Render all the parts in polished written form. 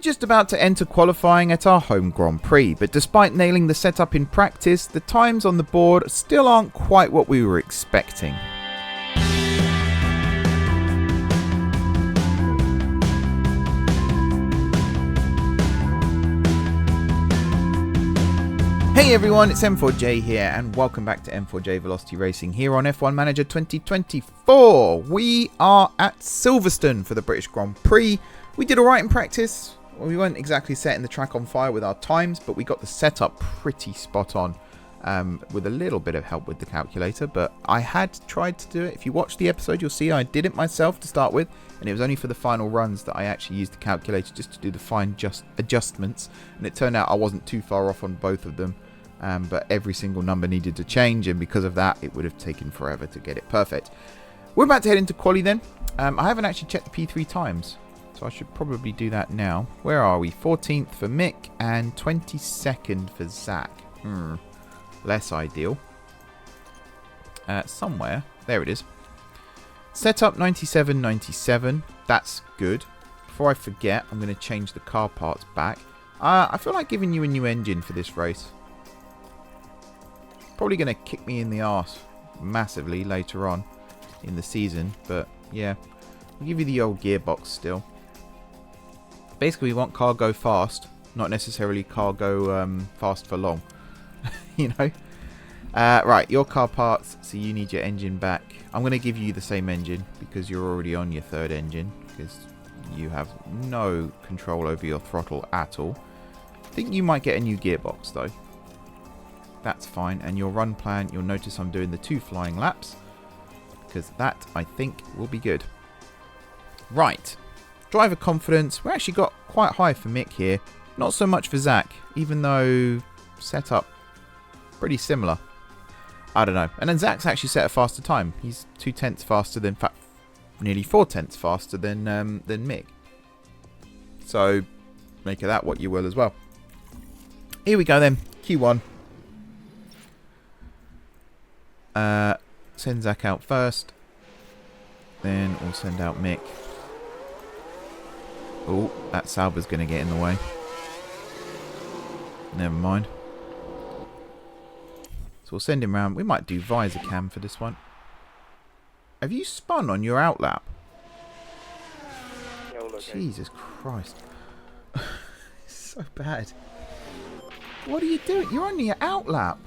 just about to enter qualifying at our home Grand Prix, but despite nailing the setup in practice, the times on the board still aren't quite what we were expecting. Hey everyone, it's M4J here and welcome back to M4JVelocity Racing here on F1 Manager 2024. We are at Silverstone for the British Grand Prix. We did alright in practice. Well, we weren't exactly setting the track on fire with our times, but we got the setup pretty spot on with a little bit of help with the calculator. But I had tried to do it. If you watch the episode, you'll see I did it myself to start with, and it was only for the final runs that I actually used the calculator just to do the fine adjustments. And it turned out I wasn't too far off on both of them, but every single number needed to change, and because of that, it would have taken forever to get it perfect. We're about to head into quali then. I haven't actually checked the P3 times, so I should probably do that now. Where are we? 14th for Mick and 22nd for Zach. Less ideal. Somewhere. There it is. Setup 97.97. That's good. Before I forget, I'm going to change the car parts back. I feel like giving you a new engine for this race. Probably going to kick me in the arse massively later on in the season. But yeah, I'll give you the old gearbox still. Basically, we want car go fast, not necessarily car go fast for long. You know? Right, your car parts, so you need your engine back. I'm going to give you the same engine because you're already on your third engine, because you have no control over your throttle at all. I think you might get a new gearbox though. That's fine. And your run plan, you'll notice I'm doing the 2 flying laps, because that, I think, will be good. Right. Driver confidence, we actually got quite high for Mick here. Not so much for Zach, even though setup pretty similar. I don't know. And then Zach's actually set a faster time. He's 0.2 faster than, in fact, nearly 0.4 faster than Mick. So make of that what you will as well. Here we go then. Q1. Send Zach out first. Then we'll send out Mick. Oh, that Sauber's going to get in the way. Never mind. So we'll send him round. We might do visor cam for this one. Have you spun on your outlap? Jesus Christ. It's so bad. What are you doing? You're on your outlap.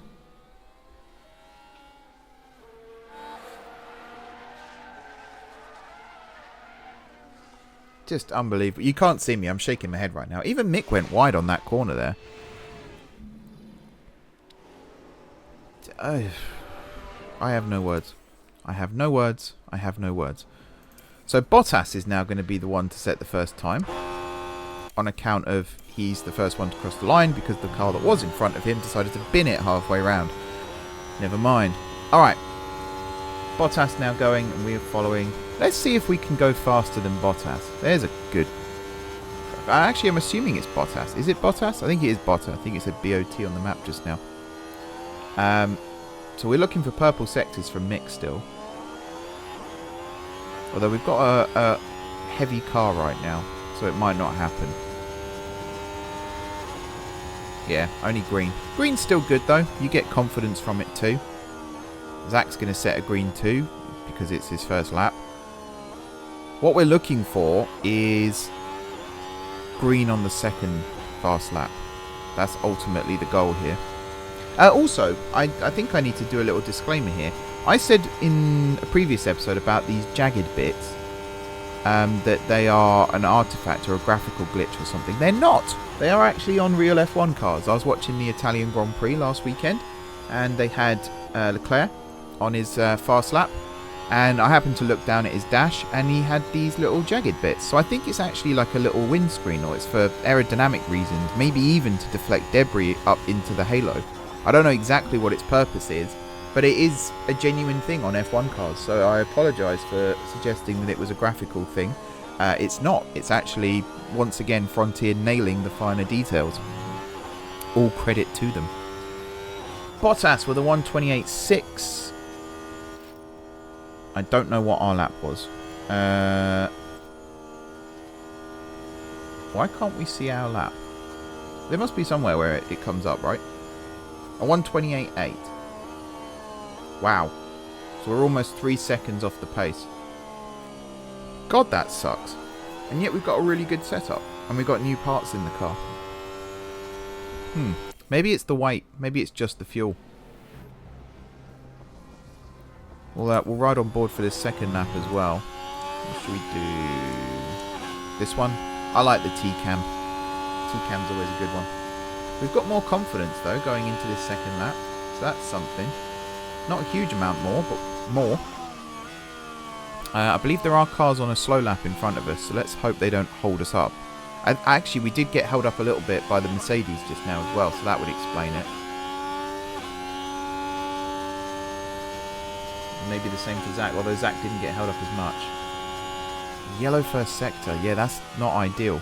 Just unbelievable. You can't see me. I'm shaking my head right now. Even Mick went wide on that corner there. I have no words. I have no words. I have no words. So Bottas is now going to be the one to set the first time, on account of he's the first one to cross the line because the car that was in front of him decided to bin it halfway round. Never mind. Alright. Bottas now going and we are following. Let's see if we can go faster than Bottas. There's a good... Actually, I'm assuming it's Bottas. Is it Bottas? I think it is Bottas. I think it said BOT on the map just now. So we're looking for purple sectors from Mick still. Although we've got a heavy car right now, so it might not happen. Yeah, only green. Green's still good though. You get confidence from it too. Zach's going to set a green too, because it's his first lap. What we're looking for is green on the second fast lap. That's ultimately the goal here. Also, I think I need to do a little disclaimer here. I said in a previous episode about these jagged bits that they are an artifact or a graphical glitch or something. They're not. They are actually on real F1 cars. I was watching the Italian Grand Prix last weekend, and they had Leclerc on his fast lap, and I happened to look down at his dash and he had these little jagged bits. So I think it's actually like a little windscreen, or it's for aerodynamic reasons, maybe even to deflect debris up into the halo. I don't know exactly what its purpose is, but it is a genuine thing on F1 cars, so I apologise for suggesting that it was a graphical thing. It's not. It's actually, once again, Frontier nailing the finer details. All credit to them. Bottas with a 1:28.6. I don't know what our lap was. Why can't we see our lap? There must be somewhere where it comes up, right? A 1:28.8. Wow. So we're almost 3 seconds off the pace. God, that sucks. And yet we've got a really good setup. And we've got new parts in the car. Maybe it's the weight. Maybe it's just the fuel. We'll ride on board for this second lap as well. What should we do? This one? I like the T-cam. T-cam's always a good one. We've got more confidence, though, going into this second lap. So that's something. Not a huge amount more, but more. I believe there are cars on a slow lap in front of us, so let's hope they don't hold us up. Actually, we did get held up a little bit by the Mercedes just now as well, so that would explain it. Maybe the same for Zach, although Zach didn't get held up as much. Yellow first sector. Yeah, that's not ideal.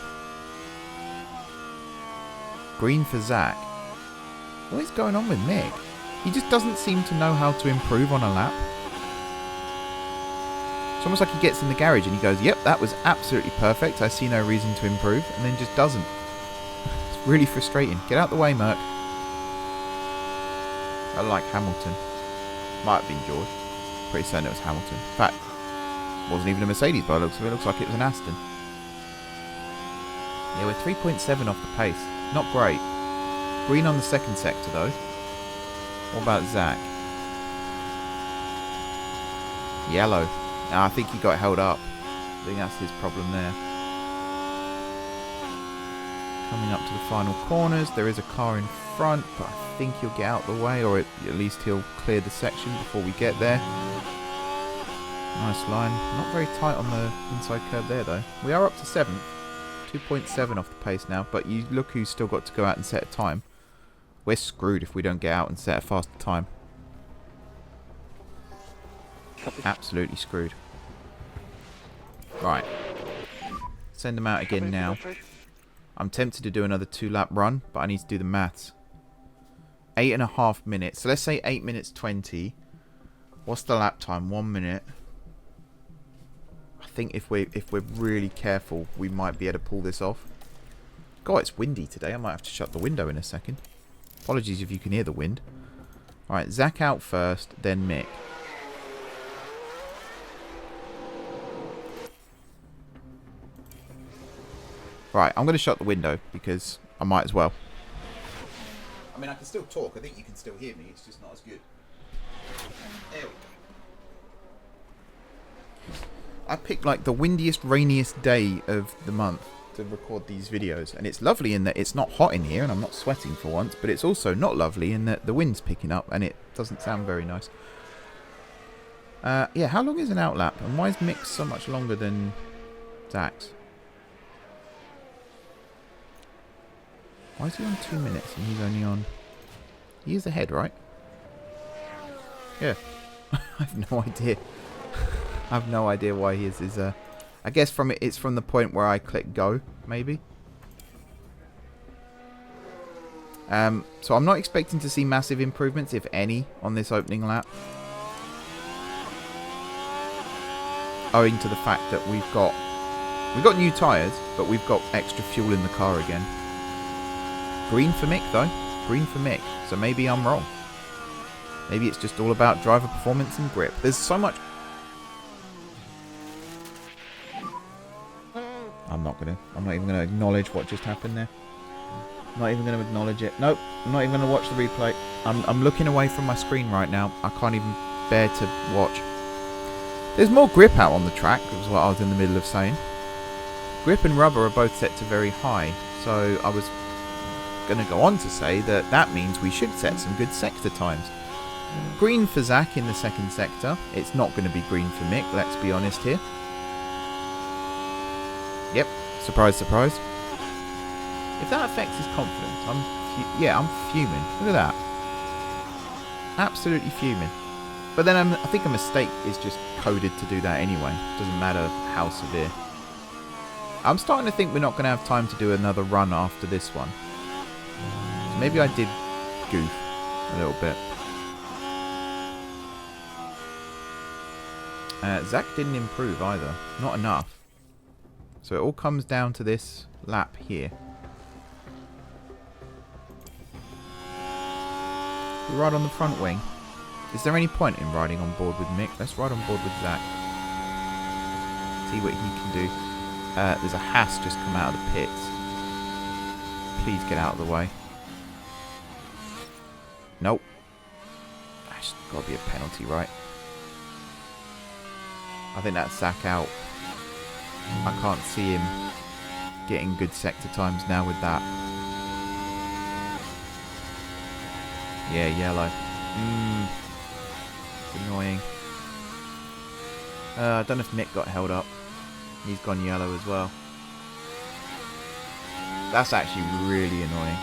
Green for Zach. What is going on with Mick? He just doesn't seem to know how to improve on a lap. It's almost like he gets in the garage and he goes, yep, that was absolutely perfect. I see no reason to improve. And then just doesn't. It's really frustrating. Get out the way, Merc. I like Hamilton. Might have been George. Pretty certain it was Hamilton. In fact, it wasn't even a Mercedes by the looks of it. It looks like it was an Aston. Yeah, we're 3.7 off the pace. Not great. Green on the second sector, though. What about Zach? Yellow. I think he got held up. I think that's his problem there. Coming up to the final corners. There is a car in front, but I think he'll get out the way, or at least he'll clear the section before we get there. Nice line. Not very tight on the inside curb there, though. We are up to 7th. 2.7 off the pace now, but you look who's still got to go out and set a time. We're screwed if we don't get out and set a faster time. Absolutely screwed. Right. Send them out again now. I'm tempted to do another 2-lap run, but I need to do the maths. 8.5 minutes. So let's say 8 minutes 20. What's the lap time? 1 minute. I think if we're really careful, we might be able to pull this off. God, it's windy today. I might have to shut the window in a second. Apologies if you can hear the wind. Alright, Zach out first, then Mick. Right, I'm going to shut the window because I might as well. I mean, I can still talk. I think you can still hear me. It's just not as good. There we go. I picked like the windiest, rainiest day of the month to record these videos. And it's lovely in that it's not hot in here and I'm not sweating for once. But it's also not lovely in that the wind's picking up and it doesn't sound very nice. Yeah, how long is an outlap? And why is Mick's so much longer than Zach's? Why is he on 2 minutes and he's only on... He is ahead, right? Yeah. I have no idea. I have no idea why he is. I guess it's from the point where I click go, maybe. So I'm not expecting to see massive improvements, if any, on this opening lap. Owing to the fact that we've got new tyres, but we've got extra fuel in the car again. Green for Mick, though. Green for Mick. So maybe I'm wrong. Maybe it's just all about driver performance and grip. There's so much... I'm not even gonna acknowledge what just happened there. I'm not even gonna acknowledge it. Nope. I'm not even gonna watch the replay. I'm looking away from my screen right now. I can't even bear to watch. There's more grip out on the track, is what I was in the middle of saying. Grip and rubber are both set to very high, so I was going to go on to say that means we should set some good sector times. Green for Zach in the second sector. It's not going to be green for Mick, let's be honest here. Yep, surprise, surprise. If that affects his confidence, I'm fuming. Look at that. Absolutely fuming. But then I think a mistake is just coded to do that anyway. Doesn't matter how severe. I'm starting to think we're not going to have time to do another run after this one. So maybe I did goof a little bit. Zach didn't improve either. Not enough. So it all comes down to this lap here. We ride on the front wing. Is there any point in riding on board with Mick? Let's ride on board with Zach. See what he can do. There's a Haas just come out of the pits. Please get out of the way. Nope. That's got to be a penalty, right? I think that's Zach out. I can't see him getting good sector times now with that. Yeah, yellow. It's annoying. I don't know if Mick got held up. He's gone yellow as well. That's actually really annoying.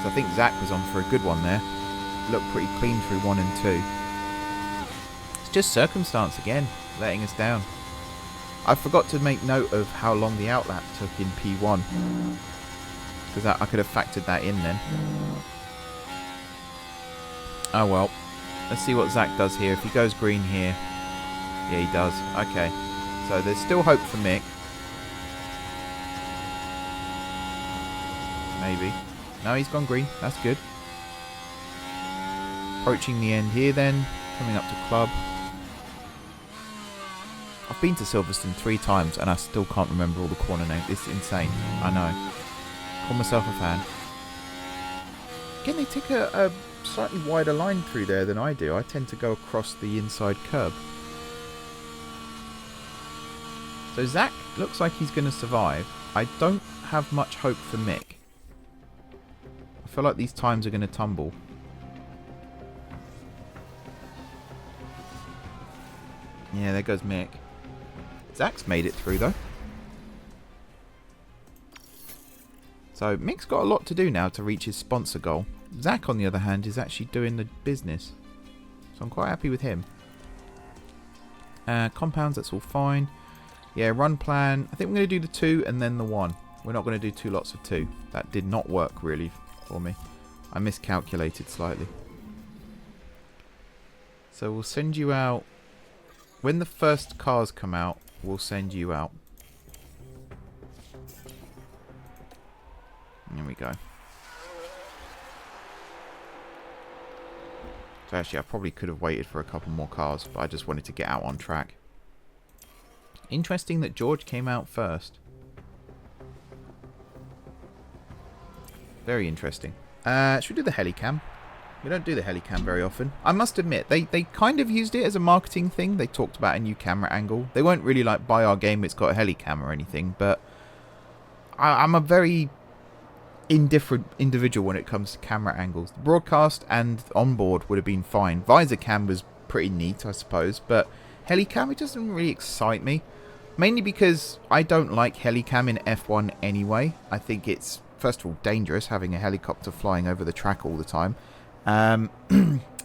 So I think Zach was on for a good one there. Looked pretty clean through 1 and 2. It's just circumstance again, letting us down. I forgot to make note of how long the outlap took in P1. Because I could have factored that in then. Oh well. Let's see what Zach does here. If he goes green here. Yeah, he does. Okay. So there's still hope for Mick. Maybe. No, he's gone green. That's good. Approaching the end here then. Coming up to club. I've been to Silverstone 3 times and I still can't remember all the corner names. It's insane. I know. Call myself a fan. Again, they take a slightly wider line through there than I do. I tend to go across the inside curb. So Zach looks like he's going to survive. I don't have much hope for Mick. I feel like these times are going to tumble. Yeah, there goes Mick. Zach's made it through though. So Mick's got a lot to do now to reach his sponsor goal. Zach, on the other hand, is actually doing the business. So I'm quite happy with him. Compounds, that's all fine. Yeah, run plan. I think we're going to do the 2 and then the 1. We're not going to do 2 lots of 2. That did not work really for me. I miscalculated slightly. So we'll send you out. When the first cars come out, we'll send you out. There we go. So actually, I probably could have waited for a couple more cars, but I just wanted to get out on track. Interesting that George came out first. Very interesting. Should we do the helicam? We don't do the helicam very often. I must admit, they kind of used it as a marketing thing. They talked about a new camera angle. They weren't really like, buy our game, it's got a helicam or anything. But I'm a very indifferent individual when it comes to camera angles. The broadcast and onboard would have been fine. Visor cam was pretty neat, I suppose. But helicam, it doesn't really excite me. Mainly because I don't like helicam in F1 anyway. I think it's, first of all, dangerous having a helicopter flying over the track all the time.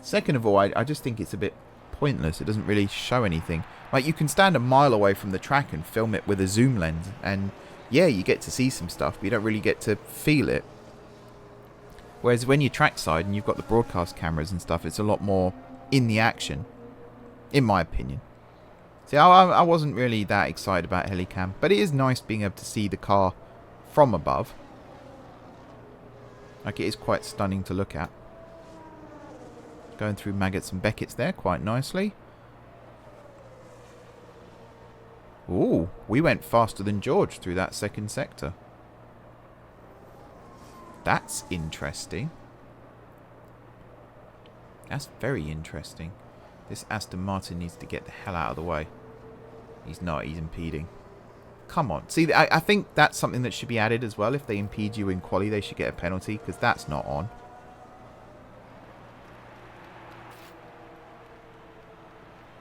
Second of all, I just think it's a bit pointless. It doesn't really show anything. Like, you can stand a mile away from the track and film it with a zoom lens. And yeah, you get to see some stuff, but you don't really get to feel it. Whereas when you're trackside and you've got the broadcast cameras and stuff, it's a lot more in the action. In my opinion. See, I wasn't really that excited about helicam, but it is nice being able to see the car from above. Like, it is quite stunning to look at. Going through Maggots and Beckett's there quite nicely. Ooh, we went faster than George through that second sector. That's interesting. That's very interesting. This Aston Martin needs to get the hell out of the way. He's not, he's impeding. Come on. See, I think that's something that should be added as well. If they impede you in quali, they should get a penalty, because that's not on.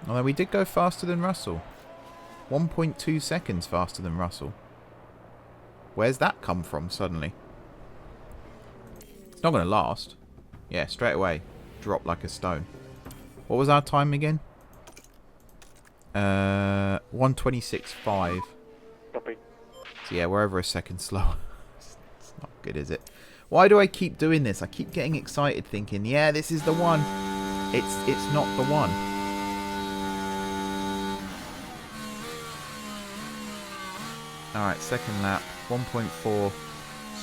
Although we did go faster than Russell. 1.2 seconds faster than Russell. Where's that come from suddenly? It's not going to last. Yeah, straight away. Drop like a stone. What was our time again? 1:26.5. Copy. So yeah, we're over a second slower. It's not good, is it? Why do I keep doing this? I keep getting excited thinking, yeah, this is the one. It's not the one. Alright, second lap. 1.4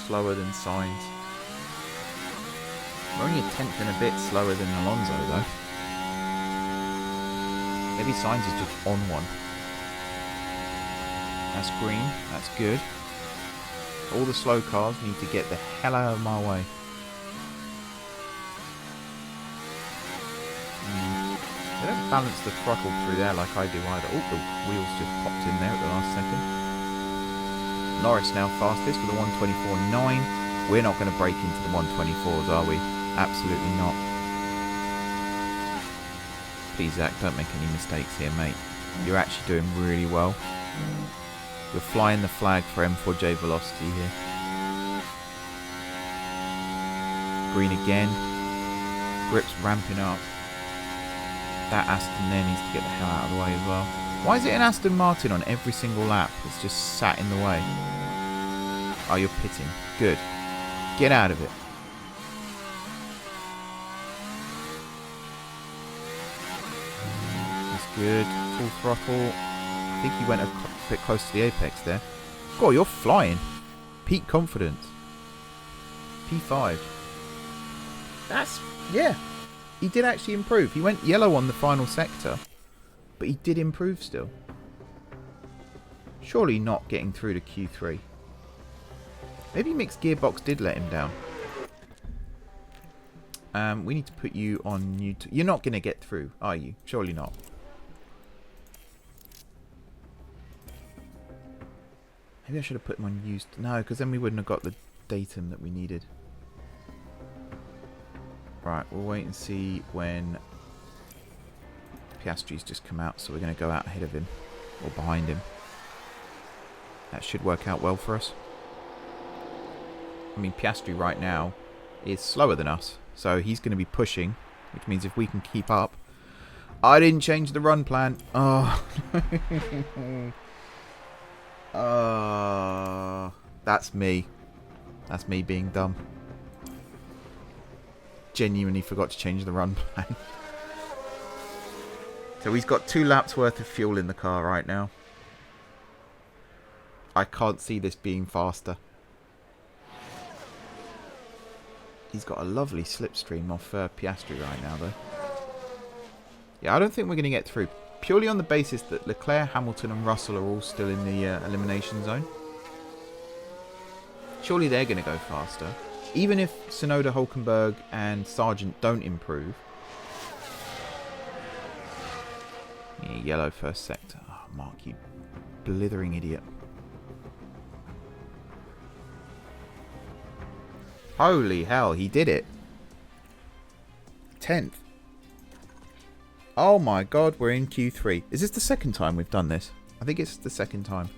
slower than Sainz. We're only a tenth and a bit slower than Alonso, though. Maybe Sainz is just on one. That's green. That's good. All the slow cars need to get the hell out of my way. They don't balance the throttle through there like I do either. Oh, the wheels just popped in there at the last second. Norris now fastest with a 124.9. We're not going to break into the 124s, are we? Absolutely not. Please, Zach, don't make any mistakes here, mate. You're actually doing really well. You're flying the flag for M4JVelocity here. Green again. Grip's ramping up. That Aston there needs to get the hell out of the way as well. Why is it an Aston Martin on every single lap that's just sat in the way? Oh, you're pitting. Good. Get out of it. That's good. Full throttle. I think he went a bit close to the apex there. God, you're flying. Peak confidence. P5. That's... yeah. He did actually improve. He went yellow on the final sector. But he did improve still. Surely not getting through to Q3. Maybe mixed gearbox did let him down. We need to put you on new... You're not going to get through, are you? Surely not. Maybe I should have put him on used... No, because then we wouldn't have got the datum that we needed. Right, we'll wait and see when Piastri's just come out, so we're going to go out ahead of him. Or behind him. That should work out well for us. I mean, Piastri right now is slower than us, so he's going to be pushing, which means if we can keep up... I didn't change the run plan. Oh. That's me. That's me being dumb. Genuinely forgot to change the run plan. So he's got 2 laps worth of fuel in the car right now. I can't see this being faster. He's got a lovely slipstream off Piastri right now, though. Yeah, I don't think we're going to get through. Purely on the basis that Leclerc, Hamilton and Russell are all still in the elimination zone. Surely they're going to go faster. Even if Tsunoda, Hulkenberg and Sargent don't improve. Yeah, yellow first sector. Oh, Mark, you blithering idiot. Holy hell, he did it. 10th. Oh my god, we're in Q3. Is this the second time we've done this? I think it's the second time.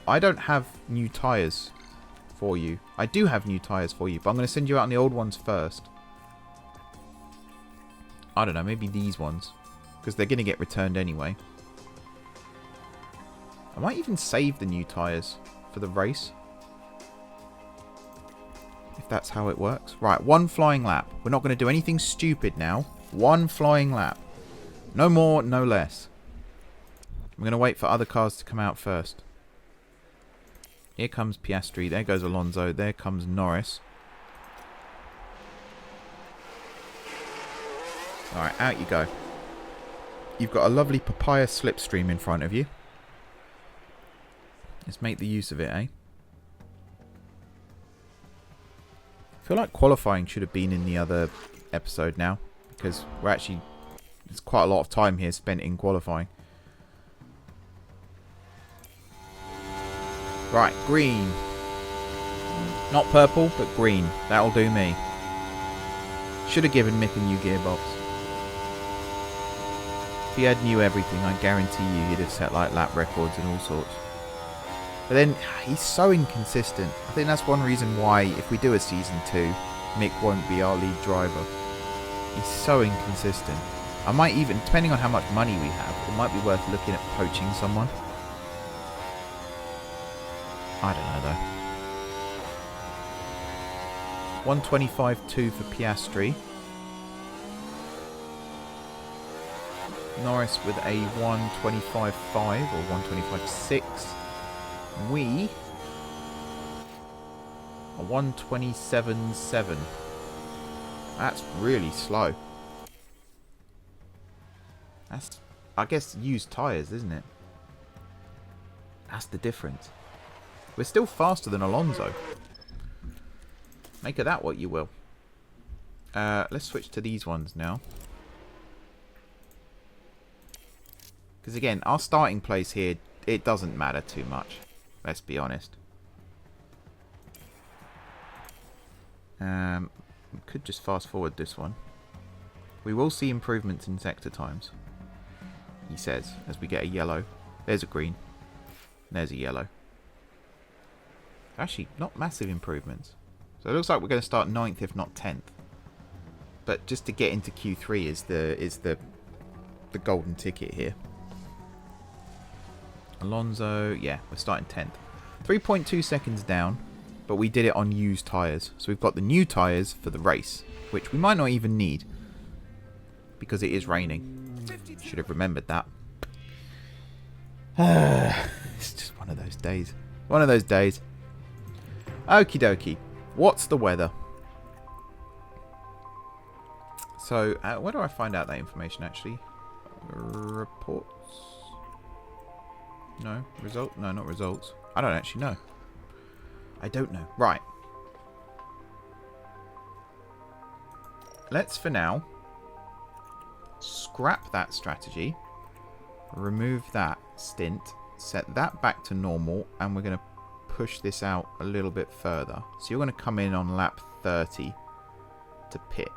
I don't have new tyres for you. I do have new tyres for you, but I'm going to send you out on the old ones first. I don't know, maybe these ones. Because they're going to get returned anyway. I might even save the new tyres for the race. If that's how it works. Right, 1 flying lap. We're not going to do anything stupid now. 1 flying lap. No more, no less. I'm going to wait for other cars to come out first. Here comes Piastri. There goes Alonso. There comes Norris. Alright, out you go. You've got a lovely papaya slipstream in front of you. Let's make the use of it, eh? I feel like qualifying should have been in the other episode now. Because we're actually... There's quite a lot of time here spent in qualifying. Right, green. Not purple, but green. That'll do me. Should have given Mick a new gearbox. If he had new everything, I guarantee you he'd have set like lap records and all sorts. But then, he's so inconsistent. I think that's one reason why, if we do a Season 2, Mick won't be our lead driver. He's so inconsistent. I might even, depending on how much money we have, it might be worth looking at poaching someone. I don't know though. 125.2 for Piastri. Norris with a 125.5 or 125.6. We are 127.7. That's really slow. That's, I guess, used tyres, isn't it? That's the difference. We're still faster than Alonso. Make of that what you will. Let's switch to these ones now. Because again, our starting place here, it doesn't matter too much. Let's be honest. We could just fast forward this one. We will see improvements in sector times, he says, as we get a yellow. There's a green. There's a yellow. Actually, not massive improvements. So it looks like we're going to start 9th, if not 10th. But just to get into Q3 is the golden ticket here. Alonso, yeah, we're starting 10th. 3.2 seconds down, but we did it on used tyres. So we've got the new tyres for the race, which we might not even need because it is raining. Should have remembered that. It's just one of those days. One of those days. Okie dokie. What's the weather? So, where do I find out that information actually? Reports? No. Result? No, not results. I don't actually know. I don't know. Right. Let's, for now, scrap that strategy. Remove that stint. Set that back to normal. And we're going to push this out a little bit further. So you're going to come in on lap 30 to pit.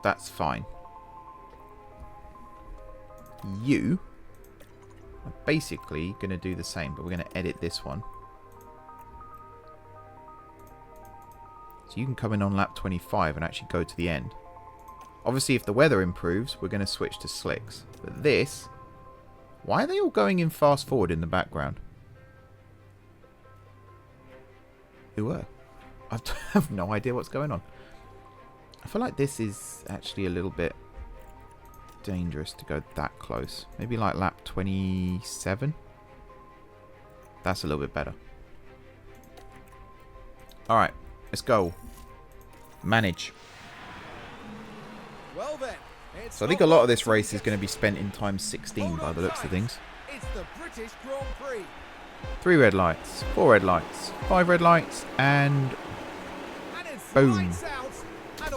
That's fine. You are basically going to do the same, but we're going to edit this one. So you can come in on lap 25 and actually go to the end. Obviously, if the weather improves, we're going to switch to slicks. But this... Why are they all going in fast forward in the background? Who were? I have no idea what's going on. I feel like this is actually a little bit dangerous to go that close. Maybe like lap 27? That's a little bit better. Alright, let's go. Manage. Well then, so I think a lot of this race is going to be spent in time 16 by the looks of things. It's the British Grand Prix. 3 red lights, 4 red lights, 5 red lights, and boom.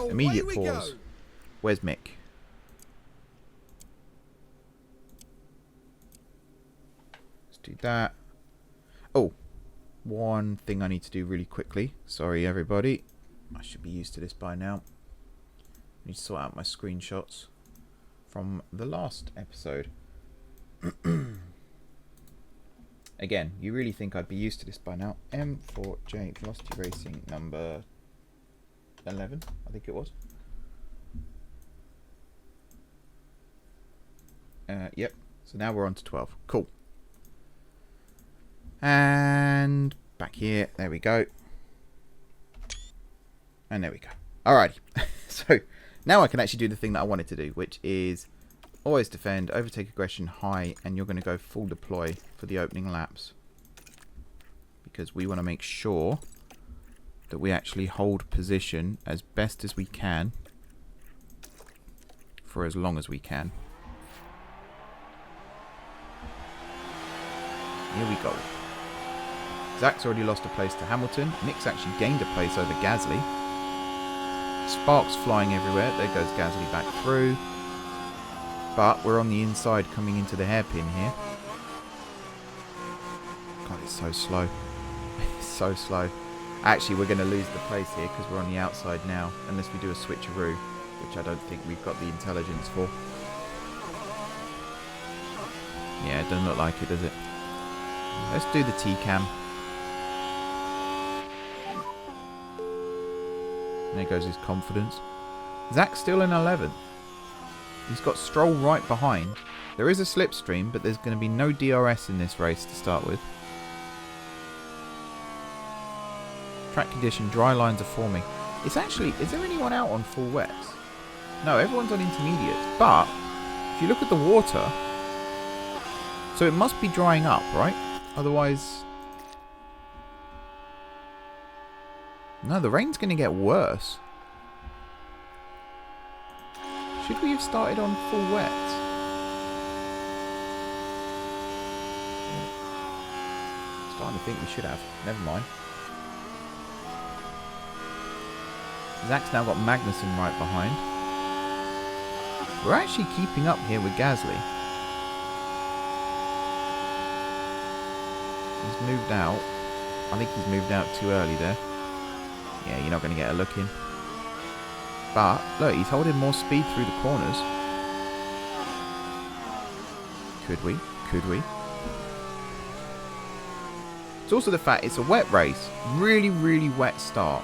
Immediate pause. Where's Mick? Let's do that. Oh, one thing I need to do really quickly. Sorry, everybody. I should be used to this by now. I need to sort out my screenshots from the last episode. Again, you really think I'd be used to this by now. M4JVelocity Racing number 11, I think it was. Yep. So now we're on to 12. Cool. And back here. There we go. And there we go. Alrighty. So now I can actually do the thing that I wanted to do, which is always defend, overtake aggression high, and you're going to go full deploy for the opening laps. Because we want to make sure that we actually hold position as best as we can for as long as we can. Here we go. Zach's already lost a place to Hamilton. Nick's actually gained a place over Gasly. Sparks flying everywhere. There goes Gasly back through. But we're on the inside coming into the hairpin here. God, it's so slow. It's so slow. Actually, we're going to lose the place here because we're on the outside now. Unless we do a switcheroo, which I don't think we've got the intelligence for. Yeah, it doesn't look like it, does it? Let's do the T-cam. There goes his confidence. Zach's still in 11th. He's got Stroll right behind. There is a slipstream, but there's going to be no DRS in this race to start with. Track condition, dry lines are forming. It's actually, is there anyone out on full wets? No, everyone's on intermediates. But, if you look at the water, so it must be drying up, right? Otherwise... No, the rain's going to get worse. Should we have started on full wet? Starting to think we should have. Never mind. Zach's now got Magnussen right behind. We're actually keeping up here with Gasly. He's moved out. I think he's moved out too early there. Yeah, you're not going to get a look in. But, look, he's holding more speed through the corners. Could we? Could we? It's also the fact it's a wet race. Really, really wet start.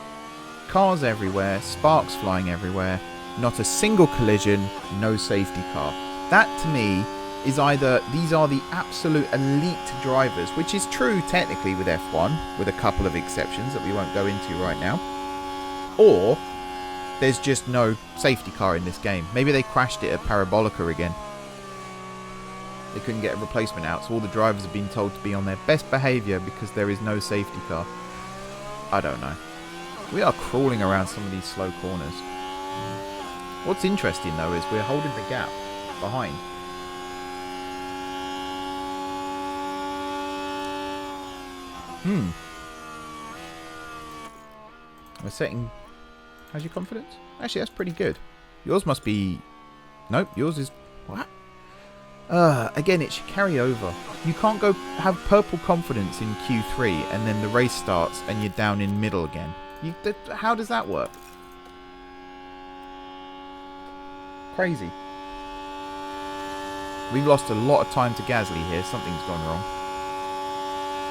Cars everywhere, sparks flying everywhere. Not a single collision, no safety car. That, to me, is either these are the absolute elite drivers, which is true technically with F1, with a couple of exceptions that we won't go into right now, or there's just no safety car in this game. Maybe they crashed it at Parabolica again. They couldn't get a replacement out, so all the drivers have been told to be on their best behaviour because there is no safety car. I don't know. We are crawling around some of these slow corners. What's interesting though is we're holding the gap behind. We're setting... How's your confidence? Actually, that's pretty good. Yours must be... Nope, yours is... What? Again, it should carry over. You can't go have purple confidence in Q3 and then the race starts and you're down in middle again. How does that work? Crazy. We've lost a lot of time to Gasly here. Something's gone wrong.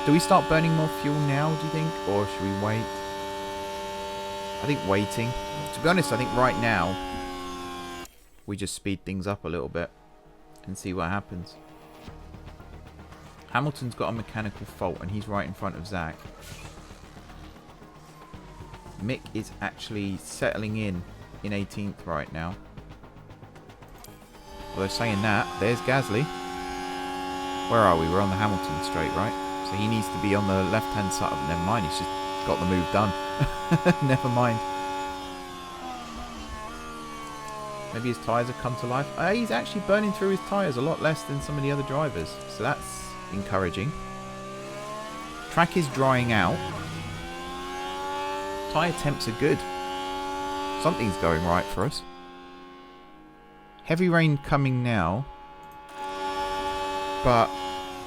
Do we start burning more fuel now, do you think? Or should we wait? I think waiting. To be honest, I think right now we just speed things up a little bit and see what happens. Hamilton's got a mechanical fault and he's right in front of Zach. Mick is actually settling in 18th right now. Although saying that, there's Gasly. Where are we? We're on the Hamilton straight, right? So he needs to be on the left-hand side. Never mind, he's just got the move done. Never mind. Maybe his tyres have come to life. He's actually burning through his tyres a lot less than some of the other drivers. So that's encouraging. Track is drying out. Tyre temps are good. Something's going right for us. Heavy rain coming now. But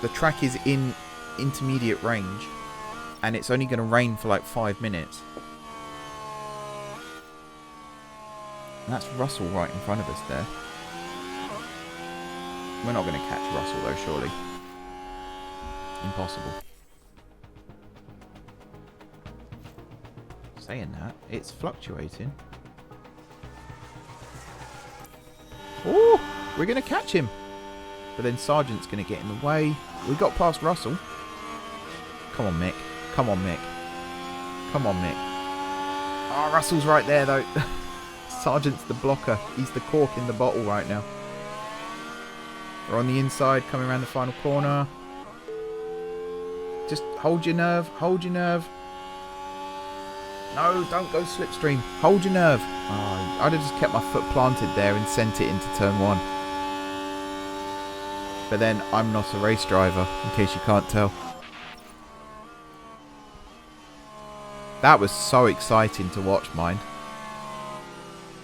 the track is in intermediate range. And it's only going to rain for like 5 minutes. And that's Russell right in front of us there. We're not going to catch Russell though, surely. Impossible. Saying that, it's fluctuating. Oh, we're going to catch him. But then Sargent's going to get in the way. We got past Russell. Come on, Mick. Come on, Mick. Come on, Mick. Oh, Russell's right there, though. Sargent's the blocker. He's the cork in the bottle right now. We're on the inside, coming around the final corner. Just hold your nerve. Hold your nerve. No, don't go slipstream. Hold your nerve. Oh, I'd have just kept my foot planted there and sent it into turn 1. But then, I'm not a race driver, in case you can't tell. That was so exciting to watch, mind.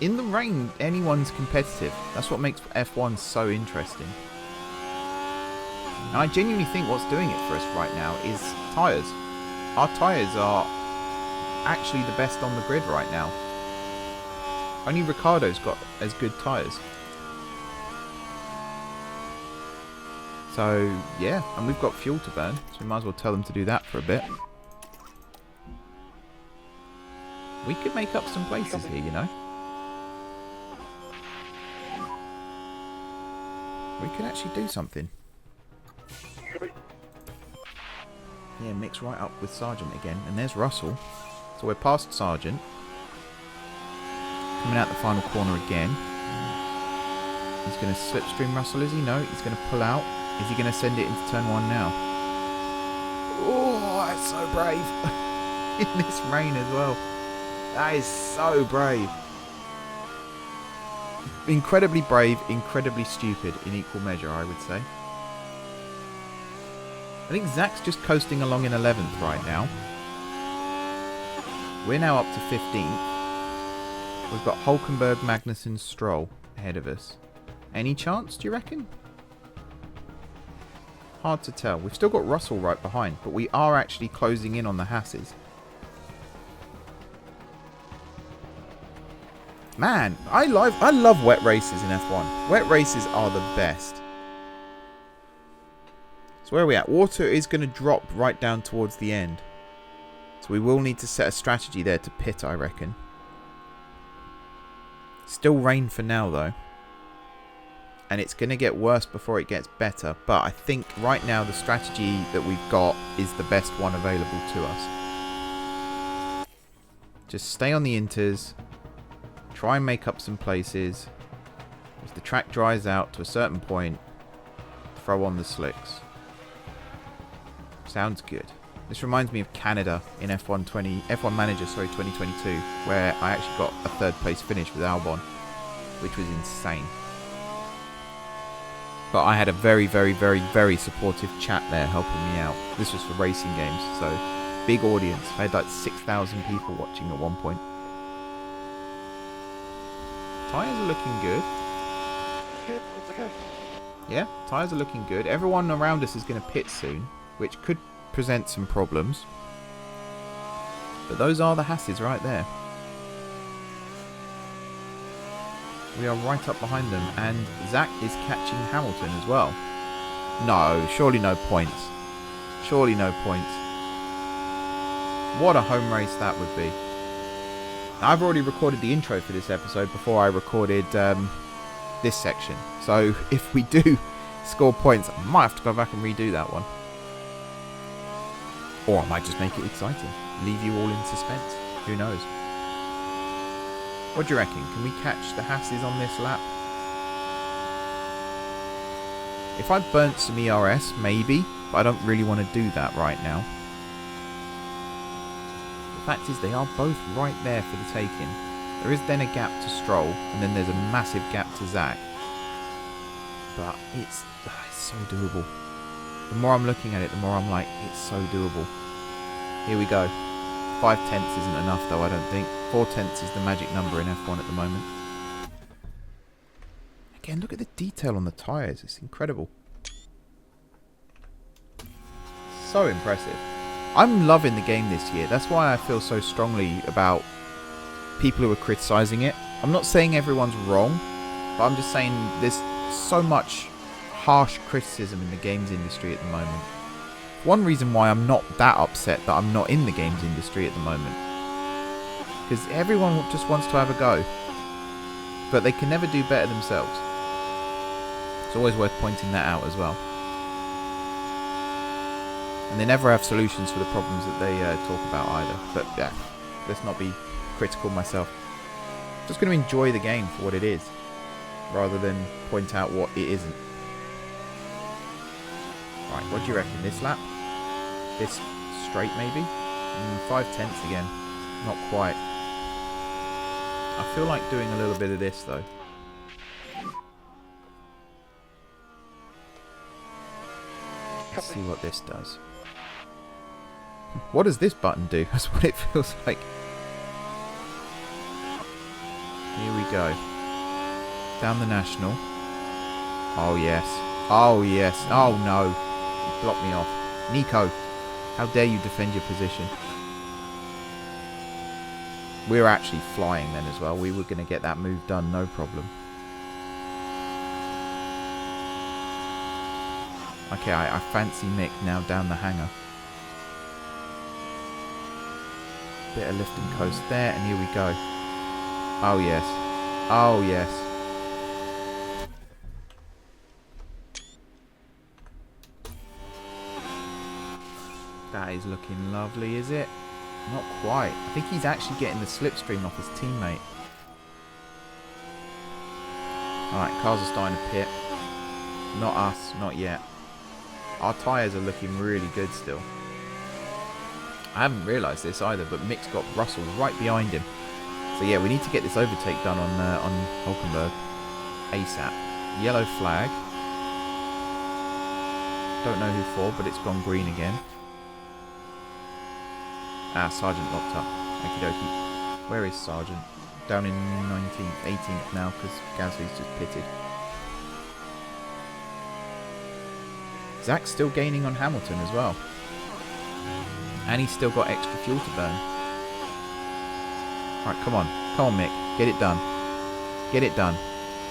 In the rain, anyone's competitive. That's what makes F1 so interesting. And I genuinely think what's doing it for us right now is tyres. Our tyres are actually the best on the grid right now. Only Ricciardo's got as good tyres. So, yeah, and we've got fuel to burn, so we might as well tell them to do that for a bit. We could make up some places here, you know. We could actually do something. Yeah, mix right up with Sargent again. And there's Russell. So we're past Sargent. Coming out the final corner again. He's going to slipstream Russell, is he? No, he's going to pull out. Is he going to send it into turn 1 now? Oh, that's so brave. In this rain as well. That is so brave. Incredibly brave, incredibly stupid in equal measure, I would say. I think Zach's just coasting along in 11th right now. We're now up to 15th. We've got Hulkenberg, Magnussen, Stroll ahead of us. Any chance, do you reckon? Hard to tell. We've still got Russell right behind, but we are actually closing in on the Hasses. Man, I love wet races in F1. Wet races are the best. So where are we at? Water is going to drop right down towards the end. So we will need to set a strategy there to pit, I reckon. Still rain for now, though. And it's going to get worse before it gets better. But I think right now the strategy that we've got is the best one available to us. Just stay on the inters. Try and make up some places. If the track dries out to a certain point, throw on the slicks. Sounds good. This reminds me of Canada in F1 Manager 2022, where I actually got a third place finish with Albon, which was insane. But I had a very, very, very, very supportive chat there helping me out. This was for racing games, so big audience. I had like 6,000 people watching at one point. Tyres are looking good. It's okay. Yeah, tyres are looking good. Everyone around us is going to pit soon, which could present some problems. But those are the Hasses right there. We are right up behind them, and Zach is catching Hamilton as well. No, surely no points. Surely no points. What a home race that would be. Now, I've already recorded the intro for this episode before I recorded this section. So if we do score points, I might have to go back and redo that one. Or I might just make it exciting. Leave you all in suspense. Who knows? What do you reckon? Can we catch the Hasses on this lap? If I burnt some ERS, maybe. But I don't really want to do that right now. The fact is, they are both right there for the taking. There is then a gap to Stroll, and then there's a massive gap to Zach. But it's so doable. The more I'm looking at it, the more I'm like, it's so doable. Here we go. 5 tenths isn't enough, though, I don't think. 4 tenths is the magic number in F1 at the moment. Again, look at the detail on the tyres. It's incredible. So impressive. I'm loving the game this year. That's why I feel so strongly about people who are criticising it. I'm not saying everyone's wrong, but I'm just saying there's so much harsh criticism in the games industry at the moment. One reason why I'm not that upset that I'm not in the games industry at the moment. Because everyone just wants to have a go. But they can never do better themselves. It's always worth pointing that out as well. And they never have solutions for the problems that they talk about either. But yeah, let's not be critical myself. I'm just going to enjoy the game for what it is, rather than point out what it isn't. Right, what do you reckon? This lap? This straight maybe? 5 tenths again. Not quite. I feel like doing a little bit of this though. Let's see what this does. What does this button do? That's what it feels like. Here we go. Down the National. Oh yes. Oh yes. Oh no. You blocked me off. Nico, how dare you defend your position? We were actually flying then as well. We were going to get that move done, no problem. Okay, I fancy Mick now down the hangar. Bit of lift and coast there, and here we go. Oh yes. Oh yes. That is looking lovely, is it? Not quite. I think he's actually getting the slipstream off his teammate. Alright, cars are starting to pit. Not us, not yet. Our tyres are looking really good still. I haven't realised this either, but Mick's got Russell right behind him. So yeah, we need to get this overtake done on Hulkenberg ASAP. Yellow flag. Don't know who for, but it's gone green again. Ah, Sargent locked up. Okie dokie. Where is Sargent? Down in 19th, 18th now, because Gasly's just pitted. Zach's still gaining on Hamilton as well. And he's still got extra fuel to burn. Right, come on. Come on, Mick. Get it done. Get it done.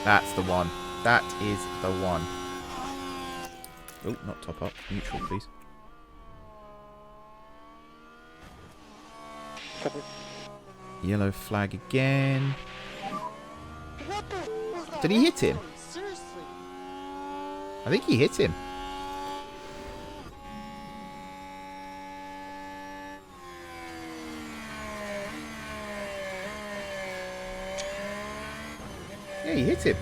That's the one. That is the one. Oh, not top up. Neutral, please. Yellow flag again. Did he hit him? Seriously? I think he hit him. Yeah, he hit him.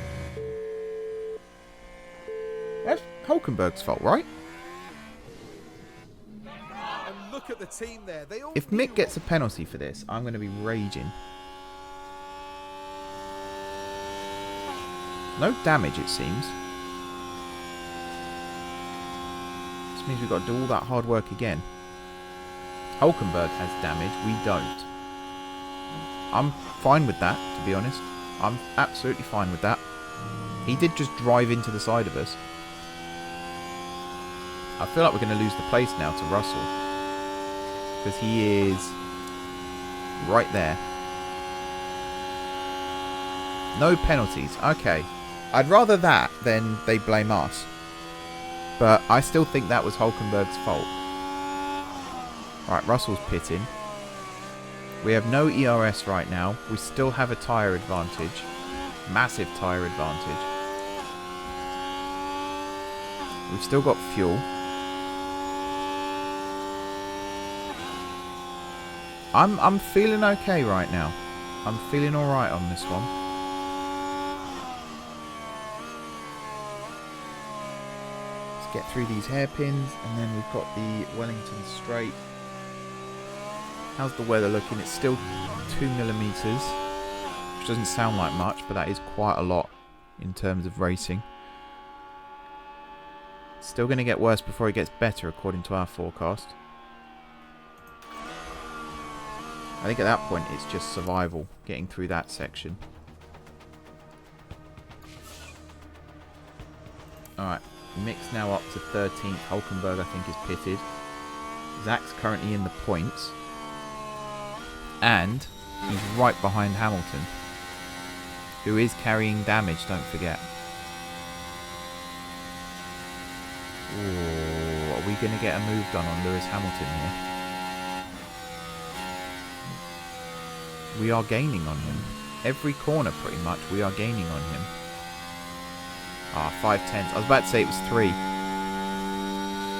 That's Hulkenberg's fault, right? And look at the team there. They all If Mick gets a penalty for this, I'm going to be raging. No damage, it seems. This means we've got to do all that hard work again. Hulkenberg has damage, we don't. I'm fine with that, to be honest. I'm absolutely fine with that. He did just drive into the side of us. I feel like we're going to lose the place now to Russell. Because he is right there. No penalties. Okay. I'd rather that than they blame us. But I still think that was Hulkenberg's fault. Right, Russell's pitting. We have no ERS right now. We still have a tyre advantage. Massive tyre advantage. We've still got fuel. I'm feeling okay right now. I'm feeling alright on this one. Let's get through these hairpins, and then we've got the Wellington Straight. How's the weather looking? It's still 2 millimeters, which doesn't sound like much, but that is quite a lot in terms of racing. It's still going to get worse before it gets better, according to our forecast. I think at that point it's just survival, getting through that section. Alright, Mick's now up to 13th. Hulkenberg, I think, is pitted. Zach's currently in the points. And he's right behind Hamilton, who is carrying damage, don't forget. Ooh, are we going to get a move done on Lewis Hamilton here? We are gaining on him. Every corner, pretty much, we are gaining on him. Ah, 5/10. I was about to say it was 3.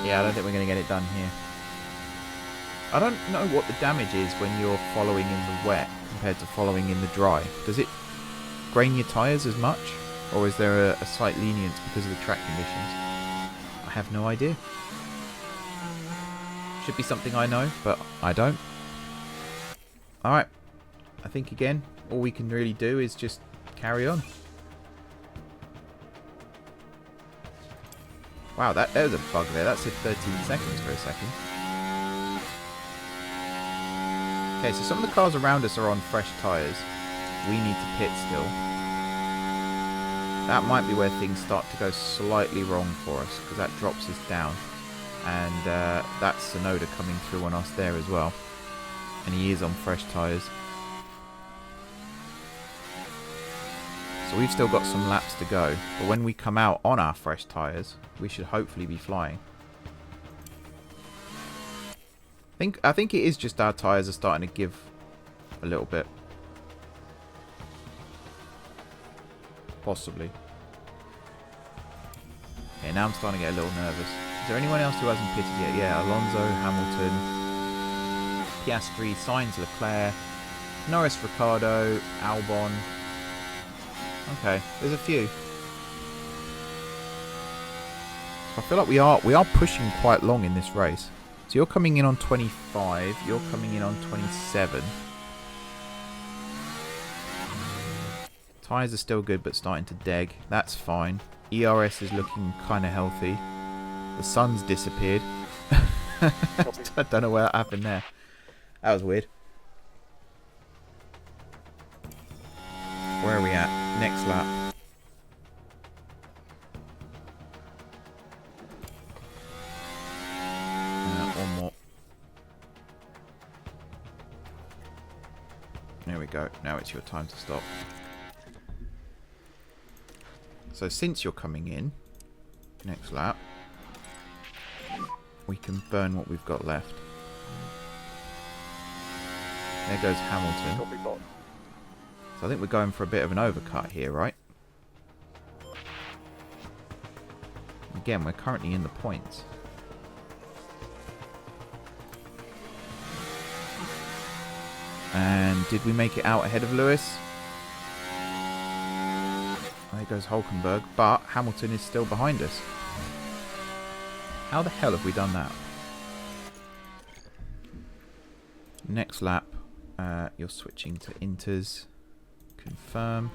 Yeah, I don't think we're going to get it done here. I don't know what the damage is when you're following in the wet compared to following in the dry. Does it grain your tyres as much? Or is there a slight lenience because of the track conditions? I have no idea. Should be something I know, but I don't. Alright. I think, again, all we can really do is just carry on. Wow, there's a bug there. That said 13 seconds for a second. Okay, so some of the cars around us are on fresh tyres. We need to pit still. That might be where things start to go slightly wrong for us, because that drops us down. And that's Tsunoda coming through on us there as well. And he is on fresh tyres. So we've still got some laps to go. But when we come out on our fresh tyres, we should hopefully be flying. I think it is just our tyres are starting to give a little bit. Possibly. Okay, now I'm starting to get a little nervous. Is there anyone else who hasn't pitted yet? Yeah, Alonso, Hamilton, Piastri, Sainz, Leclerc, Norris, Ricciardo, Albon. Okay, there's a few. I feel like we are pushing quite long in this race. So you're coming in on 25. You're coming in on 27. Tyres are still good, but starting to deg. That's fine. ERS is looking kind of healthy. The sun's disappeared. I don't know what happened there. That was weird. Where are we at? Next lap. One more. There we go. Now it's your time to stop. So since you're coming in, next lap, we can burn what we've got left. There goes Hamilton. So I think we're going for a bit of an overcut here, right? Again, we're currently in the points. And did we make it out ahead of Lewis? There goes Hulkenberg, but Hamilton is still behind us. How the hell have we done that? Next lap, you're switching to inters. Confirm.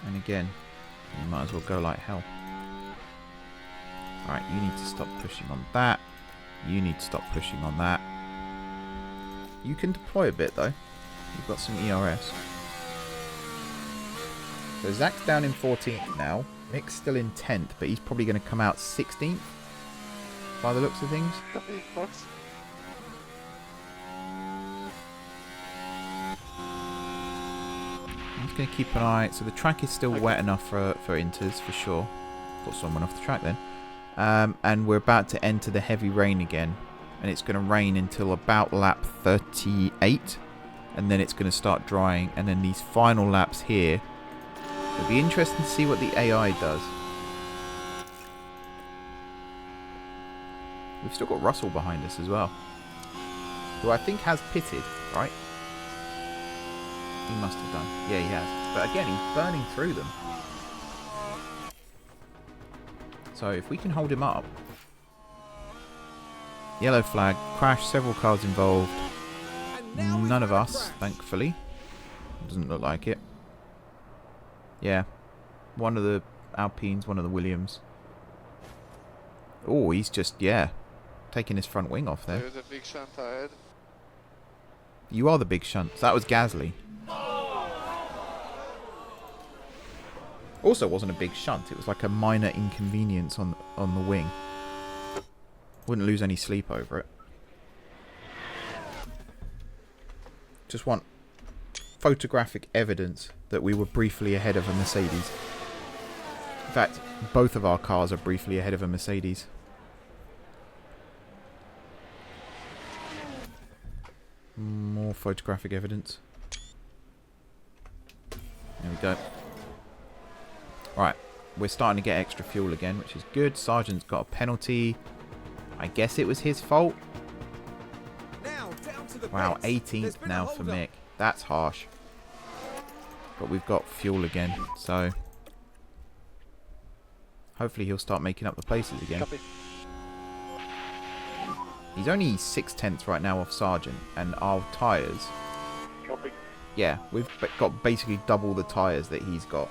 And again, you might as well go like hell. Alright, you need to stop pushing on that. You need to stop pushing on that. You can deploy a bit though. You've got some ERS. So Zach's down in 14th now. Mick's still in 10th, but he's probably going to come out 16th by the looks of things. I'm just going to keep an eye. So the track is still wet enough for inters for sure. Got someone off the track then. And we're about to enter the heavy rain again. And it's going to rain until about lap 38. And then it's going to start drying. And then these final laps here. It'll be interesting to see what the AI does. We've still got Russell behind us as well. Who I think has pitted, right? He must have done. Yeah, he has. But again, he's burning through them. So if we can hold him up. Yellow flag. Crash. Several cars involved. None of us, thankfully. Doesn't look like it. Yeah. One of the Alpines, one of the Williams. Oh, he's just, yeah. Taking his front wing off there. There's a big shunt ahead. You are the big shunt. That was Gasly. Also wasn't a big shunt. It was like a minor inconvenience on the wing. Wouldn't lose any sleep over it. Just want photographic evidence that we were briefly ahead of a Mercedes. In fact, both of our cars are briefly ahead of a Mercedes. More photographic evidence. There we go. Right, we're starting to get extra fuel again, which is good. Sargent's got a penalty. I guess it was his fault. Wow, 18th now for Mick. That's harsh. But we've got fuel again, so hopefully he'll start making up the places again. Copy. He's only 6/10 right now off Sargent, and our tyres. Copy. Yeah, we've got basically double the tyres that he's got.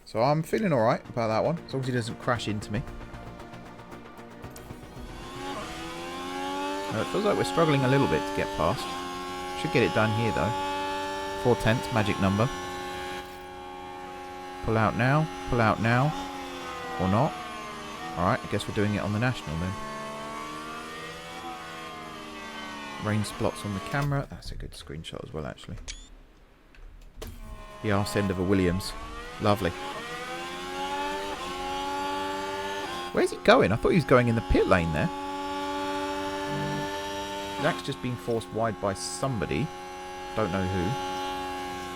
So I'm feeling alright about that one, as long as he doesn't crash into me. It feels like we're struggling a little bit to get past. Should get it done here though. 4/10, magic number. Pull out now, or not. Alright, I guess we're doing it on the National then. Rain splots on the camera. That's a good screenshot as well actually. The arse end of a Williams. Lovely. Where's he going? I thought he was going in the pit lane there. Zach's just been forced wide by somebody. Don't know who.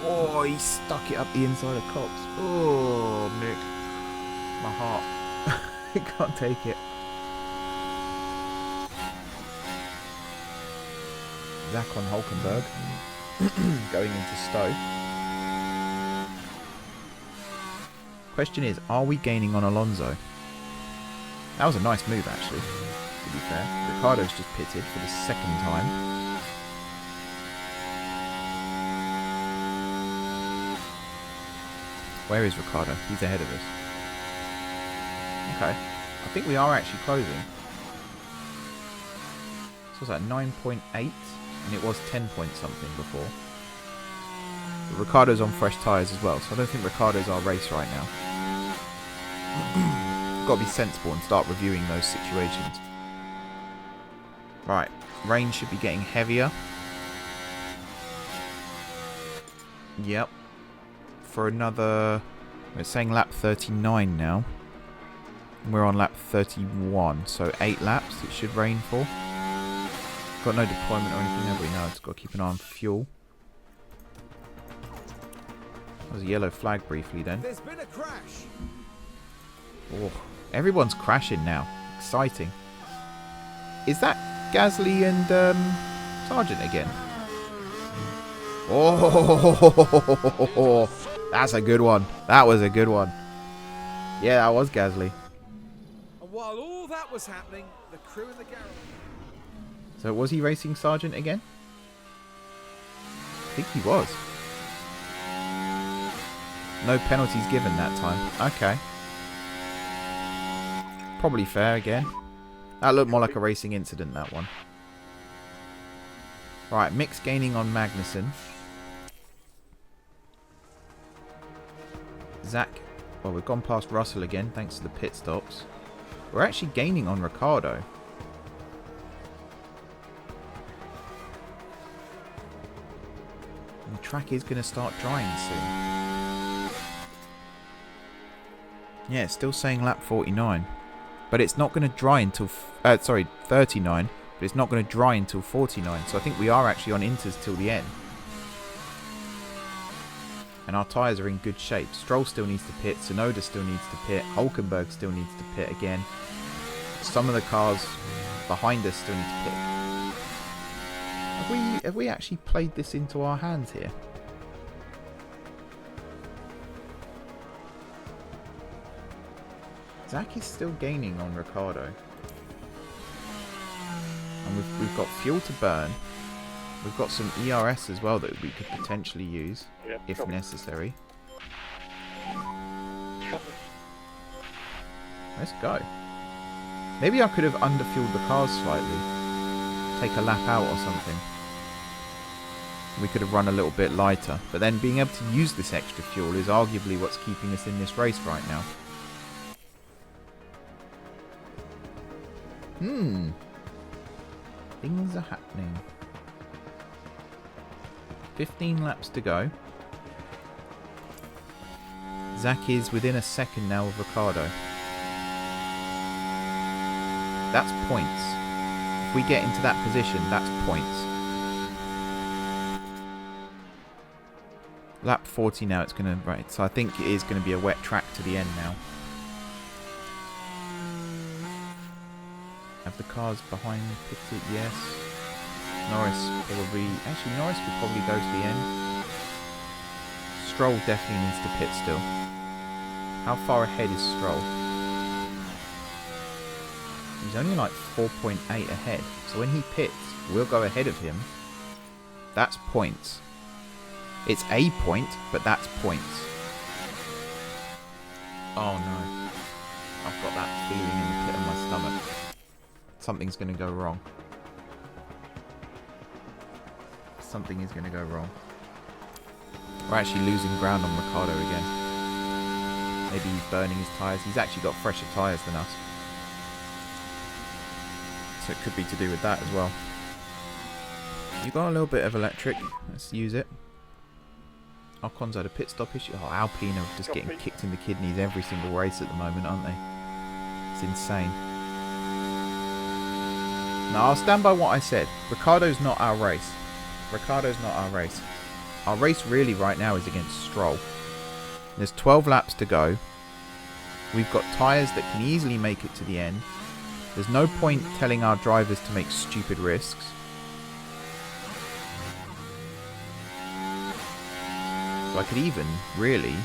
Oh, he stuck it up the inside of Cox. Oh, Nick. My heart. I can't take it. Zach on Hulkenberg. Going into Stowe. Question is, are we gaining on Alonso? That was a nice move, actually, to be fair. Ricardo's just pitted for the second time. Where is Ricardo? He's ahead of us. Okay. I think we are actually closing. So was that 9.8? And it was 10 point something before. But Ricardo's on fresh tyres as well, so I don't think Ricardo's our race right now. Got to be sensible and start reviewing those situations. Right, rain should be getting heavier. Yep. For another... We're saying lap 39 now. We're on lap 31, so 8 laps it should rain for. Got no deployment or anything, have we? No, just got to keep an eye on fuel. That was a yellow flag briefly then. There's been a crash. Oh, everyone's crashing now. Exciting. Is that Gasly and Sargent again? Oh, that's a good one. That was a good one. Yeah, that was Gasly. And while all that was happening, the crew in the garage. So was he racing Sargent again? I think he was. No penalties given that time. Okay. Probably fair again. That looked more like a racing incident, that one. Right, Mick's gaining on Magnussen. Zach. Well, we've gone past Russell again, thanks to the pit stops. We're actually gaining on Ricciardo. And the track is going to start drying soon. Yeah, it's still saying lap 49. But it's not going to dry until... 39. But it's not going to dry until 49. So I think we are actually on inters till the end. And our tyres are in good shape. Stroll still needs to pit. Tsunoda still needs to pit. Hulkenberg still needs to pit again. Some of the cars behind us still need to pit. Have we actually played this into our hands here? Zach is still gaining on Ricciardo. And we've got fuel to burn. We've got some ERS as well that we could potentially use, if necessary. Let's go. Maybe I could have underfueled the cars slightly. Take a lap out or something. We could have run a little bit lighter. But then being able to use this extra fuel is arguably what's keeping us in this race right now. Things are happening. 15 laps to go. Zach is within a second now of Ricciardo. That's points. If we get into that position, that's points. Lap 40 now, it's going to... Right, so I think it is going to be a wet track to the end now. Have the cars behind pitted? Yes. Norris probably... Actually, Norris would probably go to the end. Stroll definitely needs to pit still. How far ahead is Stroll? He's only like 4.8 ahead. So when he pits, we'll go ahead of him. That's points. It's a point, but that's points. Oh no. I've got that feeling in the pit of my stomach. Something's going to go wrong. Something is going to go wrong. We're actually losing ground on Ricciardo again. Maybe he's burning his tyres. He's actually got fresher tyres than us. So it could be to do with that as well. You've got a little bit of electric. Let's use it. Ocon's had a pit stop issue. Oh, Alpine are just getting kicked in the kidneys every single race at the moment, aren't they? It's insane. Now, I'll stand by what I said. Ricciardo's not our race. Ricciardo's not our race. Our race really right now is against Stroll. There's 12 laps to go. We've got tyres that can easily make it to the end. There's no point telling our drivers to make stupid risks. So I could even, really,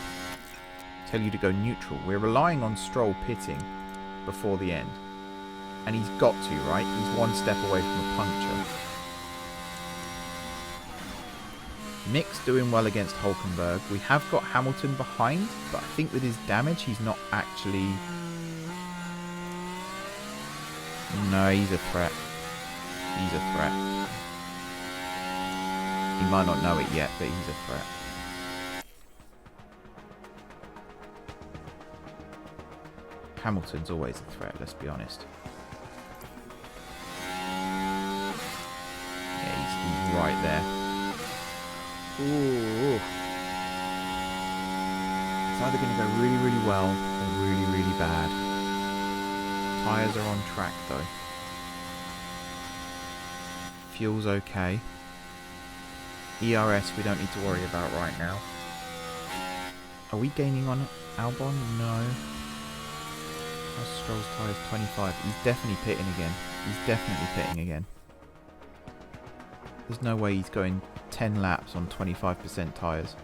tell you to go neutral. We're relying on Stroll pitting. before the end. And he's got to, right? He's one step away from a puncture. Mick's doing well against Hulkenberg. We have got Hamilton behind, but I think with his damage, he's not actually... No, he's a threat. He's a threat. He might not know it yet, but he's a threat. Hamilton's always a threat, let's be honest. Yeah, he's right there. Ooh. It's either going to go really, really well or really, really bad. Tyres are on track though. Fuel's okay. ERS we don't need to worry about right now. Are we gaining on Albon? No. Stroll's tyres 25. He's definitely pitting again. He's definitely pitting again. There's no way he's going 10 laps on 25% tyres.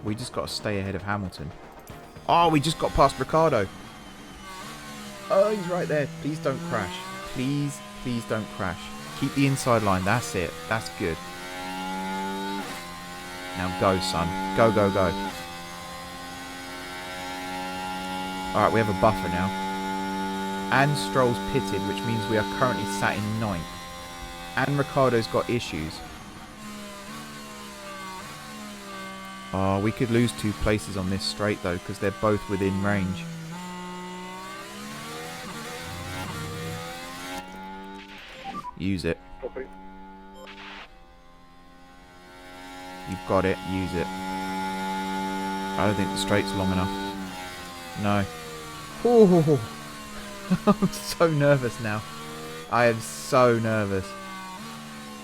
We just got to stay ahead of Hamilton. Oh, we just got past Ricciardo. Oh, he's right there. Please don't crash. Please, please don't crash. Keep the inside line. That's it. That's good. Now go, son. Go, go, go. Alright, we have a buffer now. And Stroll's pitted, which means we are currently sat in 9th. And Ricciardo's got issues. Oh, we could lose 2 places on this straight though, because they're both within range. Use it. Copy. You've got it. Use it. I don't think the straight's long enough. No. Oh, I'm so nervous now. I am so nervous.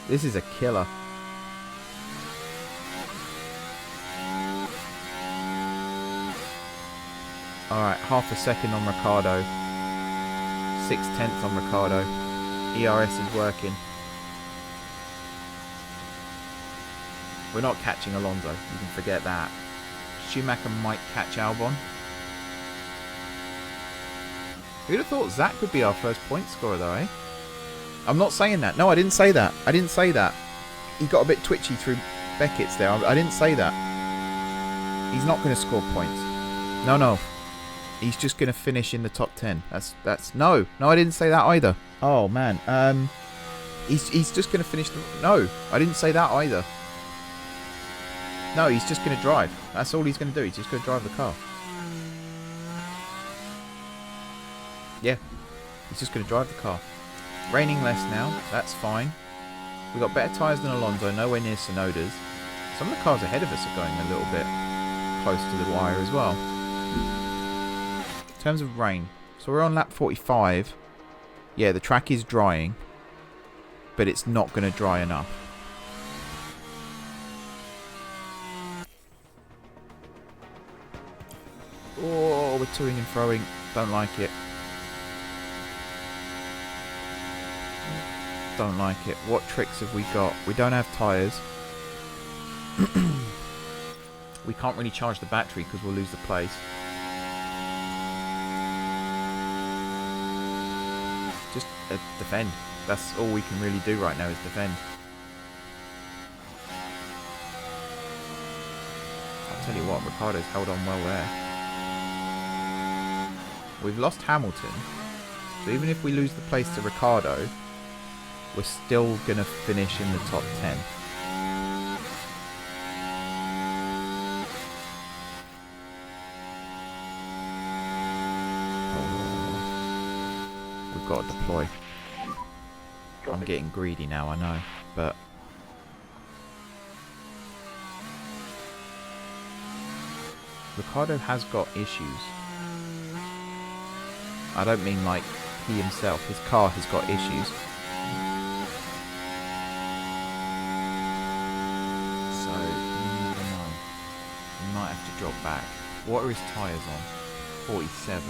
This is a killer. Alright, half a second on Ricciardo. 6/10 on Ricciardo. ERS is working. We're not catching Alonso. You can forget that. Schumacher might catch Albon. Who'd have thought Zach would be our first point scorer though, eh? I'm not saying that. No, I didn't say that. I didn't say that. He got a bit twitchy through Beckett's there. I didn't say that. He's not going to score points. No, no. He's just going to finish in the top 10. That's no, I didn't say that either. Oh man, he's just going to finish. No, I didn't say that either. No, he's just going to drive. That's all he's going to do. He's just going to drive the car. Yeah, he's just going to drive the car. Raining less now. That's fine. We've got better tyres than Alonso. Nowhere near Sonoda's. Some of the cars ahead of us are going a little bit close to the wire as well. In terms of rain, so we're on lap 45. Yeah, the track is drying, but it's not going to dry enough. Oh, we're toing and throwing. Don't like it. Don't like it. What tricks have we got? We don't have tyres. We can't really charge the battery because we'll lose the place. Just defend. That's all we can really do right now is defend. I'll tell you what, Ricciardo's held on well there. We've lost Hamilton. So even if we lose the place to Ricciardo, we're still going to finish in the top 10. We've got to deploy. I'm getting greedy now, I know, but Ricciardo has got issues. I don't mean like he himself, his car has got issues. So, you never know. He might have to drop back. What are his tyres on? 47.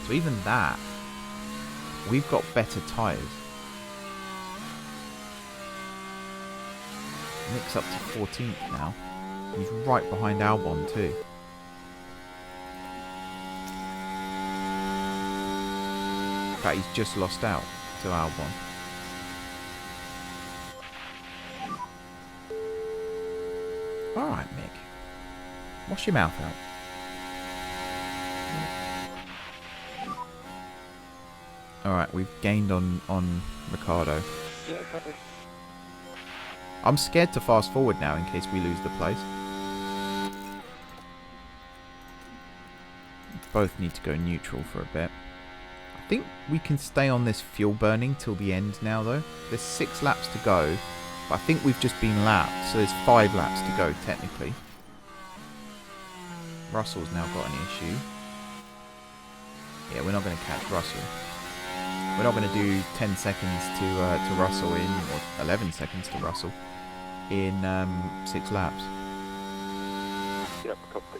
So even that, we've got better tyres. Nick's up to 14th now. He's right behind Albon too. In fact, he's just lost out to Albon. Alright, Mick. Wash your mouth out. Alright, we've gained on Ricciardo. Yeah, copy. I'm scared to fast forward now in case we lose the place. Both need to go neutral for a bit. I think we can stay on this fuel burning till the end now though. There's 6 laps to go. But I think we've just been lapped, so there's 5 laps to go technically. Russell's now got an issue. Yeah, we're not going to catch Russell. We're not going to do 10 seconds to Russell in, or 11 seconds to Russell in 6 laps. Yep, copy.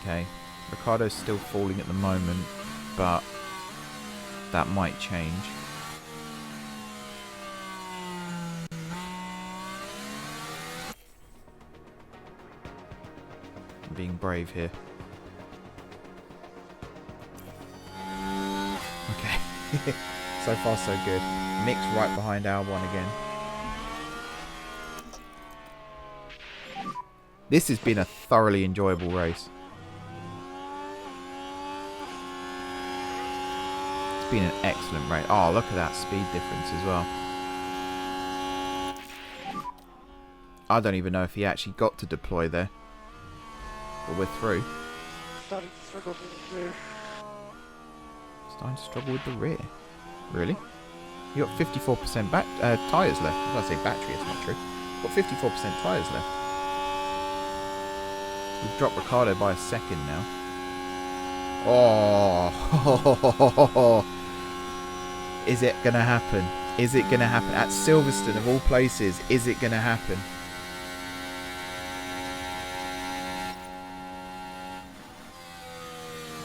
Okay, Ricciardo's still falling at the moment, but that might change. I'm being brave here. Okay, so far so good. Mick's right behind Albon again. This has been a thoroughly enjoyable race. It's been an excellent race. Oh, look at that speed difference as well. I don't even know if he actually got to deploy there. But we're through. Starting to struggle with the rear. Starting to struggle with the rear. Really? You got 54% tyres left. I was going to say battery, it's not true. Got 54% tyres left. We've dropped Ricciardo by a second now. Oh! Is it going to happen? Is it going to happen? At Silverstone, of all places, is it going to happen?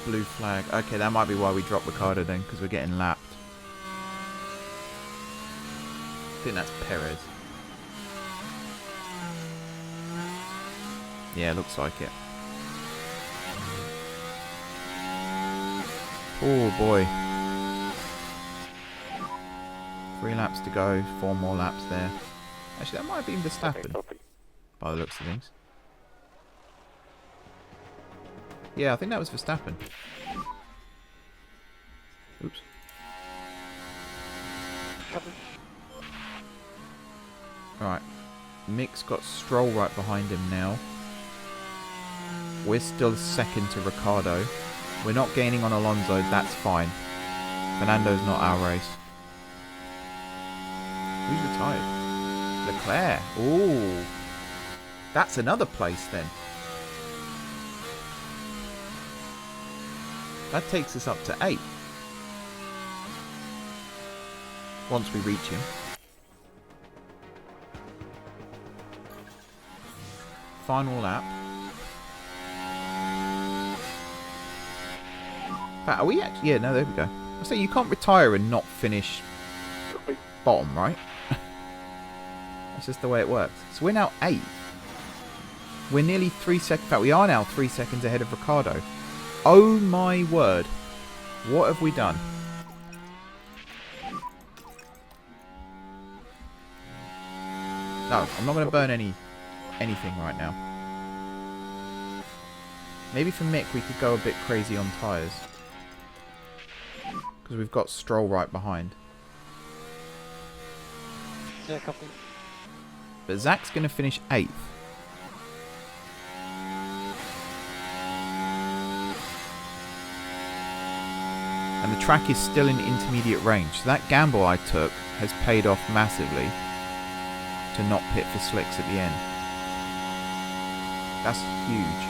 Blue flag. Okay, that might be why we dropped Ricciardo then, because we're getting lapped. I think that's Perez. Yeah, looks like it. Oh boy. 3 laps to go, 4 more laps there. Actually, that might have been Verstappen, Copy. by the looks of things. Yeah, I think that was Verstappen. Oops. Copy. Alright. Mick's got Stroll right behind him now. We're still second to Ricciardo. We're not gaining on Alonso, that's fine. Fernando's not our race. Who's retired? Leclerc. Ooh. That's another place then. That takes us up to 8. Once we reach him. Final lap. Are we actually? Yeah, no, there we go. I say you can't retire and not finish Copy. bottom, right? That's just the way it works. So we're now 8th. We're nearly 3 seconds. In fact, we are now 3 seconds ahead of Ricciardo. Oh my word. What have we done? No, I'm not going to burn anything right now. Maybe for Mick we could go a bit crazy on tyres. Because we've got Stroll right behind. Yeah, copy. But Zach's going to finish 8th. And the track is still in intermediate range. So that gamble I took has paid off massively to not pit for slicks at the end. That's huge.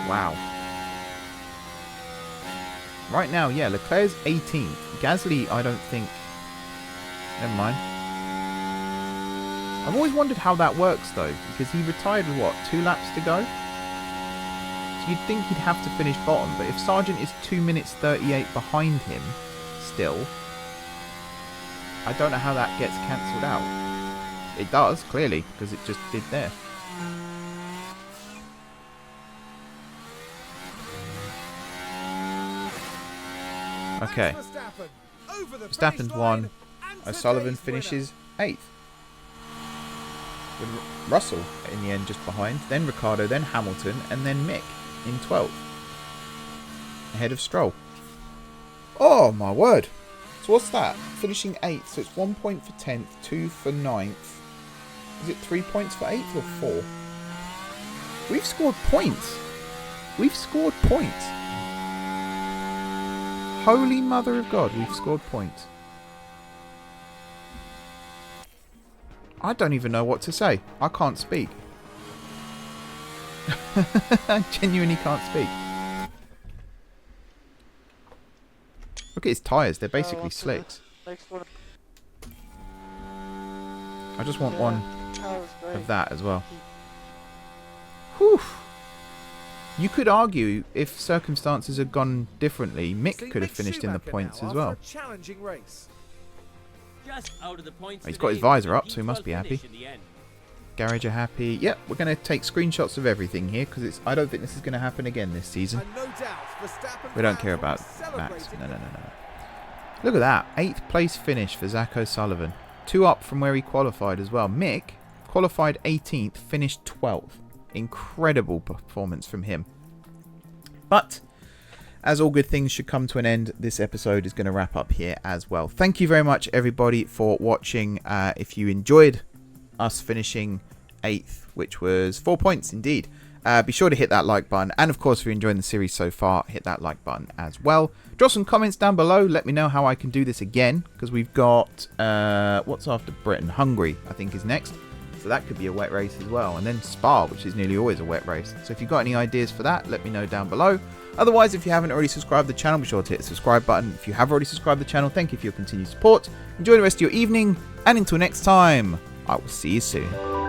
Wow. Right now, yeah, Leclerc's 18th. Gasly, I don't think... Never mind. I've always wondered how that works, though, because he retired with, what, 2 laps to go? So you'd think he'd have to finish bottom, but if Sargent is 2 minutes 38 behind him, still, I don't know how that gets cancelled out. It does, clearly, because it just did there. Okay. Verstappen's won. O'Sullivan finishes 8th. With Russell in the end just behind. Then Ricciardo, then Hamilton, and then Mick in 12th. Ahead of Stroll. Oh my word. So what's that? Finishing 8th. So it's 1 point for 10th, 2 for 9th. Is it 3 points for 8th or 4? We've scored points. We've scored points. Holy Mother of God, we've scored points. I don't even know what to say. I can't speak. I genuinely can't speak. Look at his tyres, they're basically slicks. Next one. I just want one That was great. of that as well. Whew. You could argue if circumstances had gone differently, Mick could have finished in the points as well. Challenging race. Just out of the points. He's got his visor up, so he must be happy. Garage are happy. Yep, we're going to take screenshots of everything here because I don't think this is going to happen again this season. And no doubt, Verstappen We don't fans care will be about Max. celebrating. No. Look at that. 8th place finish for Zach O'Sullivan. 2 up from where he qualified as well. Mick qualified 18th, finished 12th. Incredible performance from him. But as all good things should come to an end, this episode is going to wrap up here as well. Thank you very much, everybody, for watching. If you enjoyed us finishing 8th, which was 4 points indeed, be sure to hit that like button. And of course, if you're enjoying the series so far, hit that like button as well. Drop some comments down below. Let me know how I can do this again, because we've got what's after Britain? Hungary, I think, is next. So that could be a wet race as well. And then Spa, which is nearly always a wet race. So if you've got any ideas for that, let me know down below. Otherwise, if you haven't already subscribed to the channel, be sure to hit the subscribe button. If you have already subscribed to the channel, thank you for your continued support. Enjoy the rest of your evening. And until next time, I will see you soon.